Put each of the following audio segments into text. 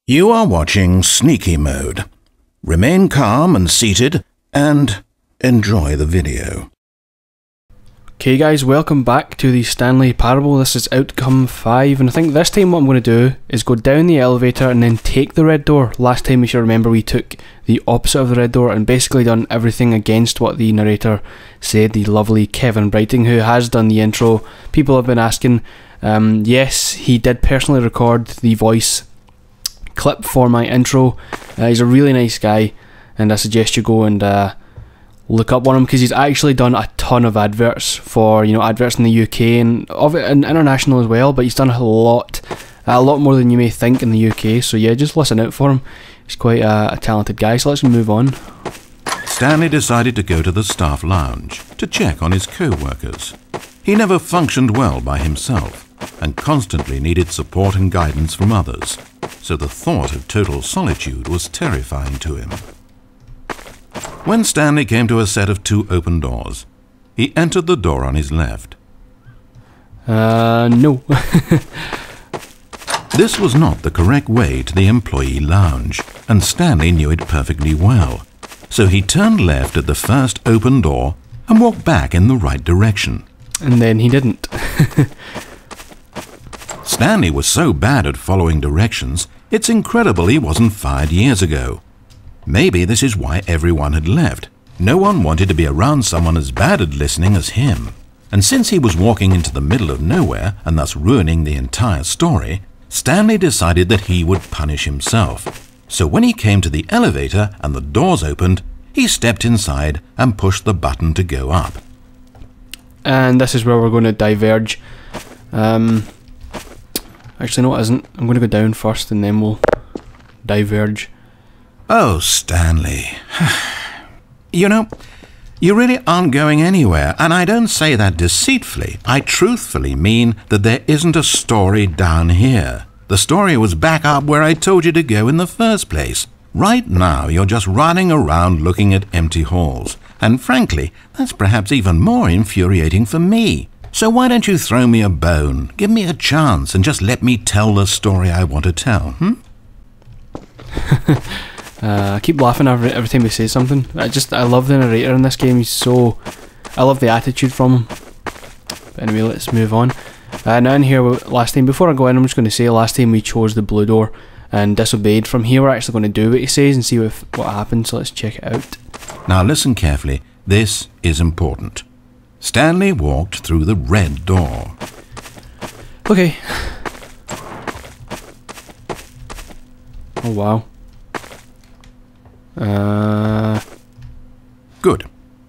You are watching Sneaky Mode. Remain calm and seated and enjoy the video. Okay guys, welcome back to the Stanley Parable. This is outcome 5, and I think this time what I'm going to do is go down the elevator and then take the red door. Last time, you should remember, we took the opposite of the red door and basically done everything against what the narrator said, the lovely Kevin Brighting, who has done the intro. People have been asking. Yes, he did personally record the voice clip for my intro. He's a really nice guy, and I suggest you go and look up on him, because he's actually done a ton of adverts for, adverts in the UK and international as well, but he's done a lot more than you may think in the UK, so yeah, just listen out for him. He's quite a talented guy, so let's move on. Stanley decided to go to the staff lounge to check on his co-workers. He never functioned well by himself and constantly needed support and guidance from others, so the thought of total solitude was terrifying to him. When Stanley came to a set of 2 open doors, he entered the door on his left. No. This was not the correct way to the employee lounge, and Stanley knew it perfectly well. So he turned left at the first open door and walked back in the right direction. And then he didn't. Stanley was so bad at following directions, it's incredible he wasn't fired years ago. Maybe this is why everyone had left. No one wanted to be around someone as bad at listening as him. And since he was walking into the middle of nowhere and thus ruining the entire story, Stanley decided that he would punish himself. So when he came to the elevator and the doors opened, he stepped inside and pushed the button to go up. And this is where we're going to diverge. Actually, no, it isn't. I'm going to go down first and then we'll diverge. Oh, Stanley. You really aren't going anywhere, and I don't say that deceitfully. I truthfully mean that there isn't a story down here. The story was back up where I told you to go in the first place. Right now, you're just running around looking at empty halls. And frankly, that's perhaps even more infuriating for me. So why don't you throw me a bone, give me a chance, and just let me tell the story I want to tell, I keep laughing every time he says something. I love the narrator in this game. I love the attitude from him. But anyway, let's move on. Now in here, last time, before I go in, I'm just going to say, last time we chose the blue door and disobeyed. From here, we're actually going to do what he says and see what happens, so let's check it out. Now listen carefully, this is important. Stanley walked through the red door. Okay. Oh wow.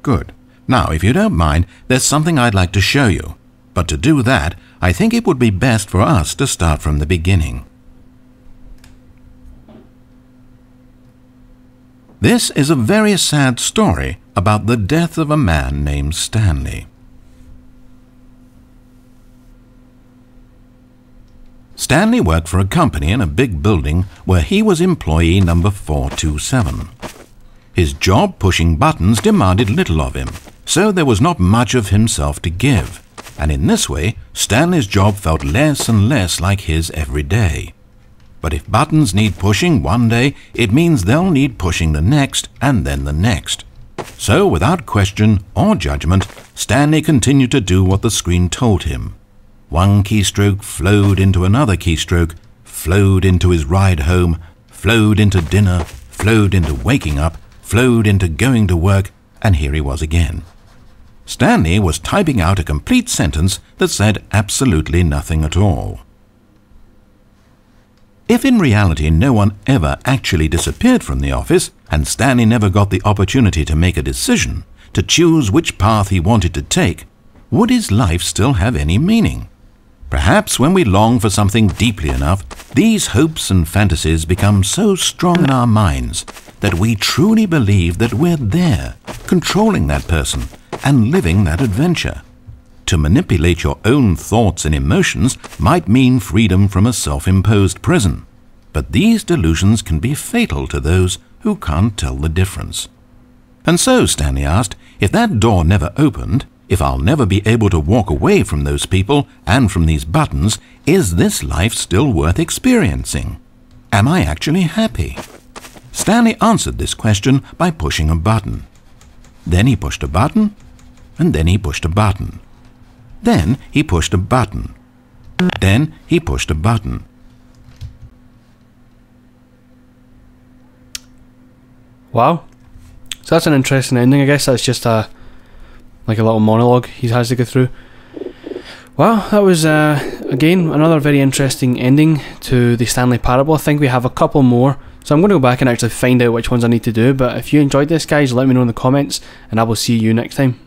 Good. Now, if you don't mind, there's something I'd like to show you. But to do that, I think it would be best for us to start from the beginning. This is a very sad story about the death of a man named Stanley. Stanley worked for a company in a big building where he was employee number 427. His job pushing buttons demanded little of him, so there was not much of himself to give, and in this way, Stanley's job felt less and less like his every day. But if buttons need pushing one day, it means they'll need pushing the next and then the next. So without question or judgment, Stanley continued to do what the screen told him. One keystroke flowed into another keystroke, flowed into his ride home, flowed into dinner, flowed into waking up, flowed into going to work, and here he was again. Stanley was typing out a complete sentence that said absolutely nothing at all. If in reality no one ever actually disappeared from the office, and Stanley never got the opportunity to make a decision, to choose which path he wanted to take, would his life still have any meaning? Perhaps when we long for something deeply enough, these hopes and fantasies become so strong in our minds that we truly believe that we're there, controlling that person and living that adventure. To manipulate your own thoughts and emotions might mean freedom from a self-imposed prison, but these delusions can be fatal to those who can't tell the difference. And so, Stanley asked, if that door never opened, if I'll never be able to walk away from those people and from these buttons, is this life still worth experiencing? Am I actually happy? Stanley answered this question by pushing a button. Then he pushed a button, and then he pushed a button. Then he pushed a button. Then he pushed a button. Wow. So that's an interesting ending. I guess that's just like a little monologue he has to go through. Well, that was again another very interesting ending to the Stanley Parable. I think we have a couple more, so I'm going to go back and actually find out which ones I need to do. But if you enjoyed this, guys, let me know in the comments, and I will see you next time.